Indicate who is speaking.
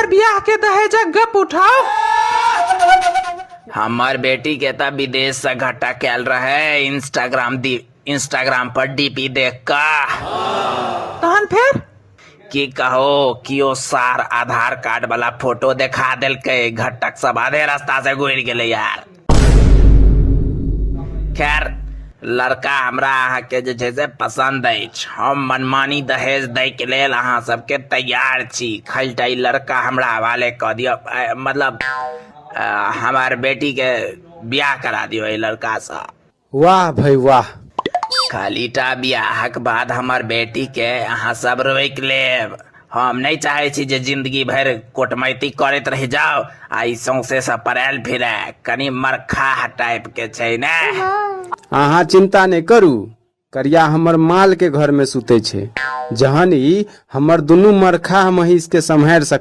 Speaker 1: हमर बियाह के दहेजक गप उठाओ।
Speaker 2: हमार बेटी के तब विदेश से घटा कैल रहे इंस्टाग्राम पर डीपी देख का
Speaker 1: तहन फिर
Speaker 2: की कहो कियो सार आधार कार्ड वाला फोटो देखा दिलके, घटक सब आधे रास्ता से गुजर गेले यार। खैर लड़का हमरा अहाँ के जे छै से पसंद अछि, हम मनमानी दहेज दै के लेल अहाँ सबके तैयार छी। खलटा ई लड़का हमरा हवाले कह दियो, मतलब हमार बेटी के बियाह करा दियो ई लड़का से।
Speaker 3: वाह भाई वाह।
Speaker 2: खालीटा बियाहक बाद हमार बेटी के अहाँ सब रोक लेब। हम नहीं चाहे छी जे जिंदगी भर कोटमैती करैत रह जाओ। आई सौंसे से पड़ायल फिरे, कनी मरखा टाइप के छै ने।
Speaker 3: अहाँ चिंता नहीं करू, करिया हमर माल के घर में सुते छे। जहन ई हमर दुनू मरखा महिष के सम्हार सक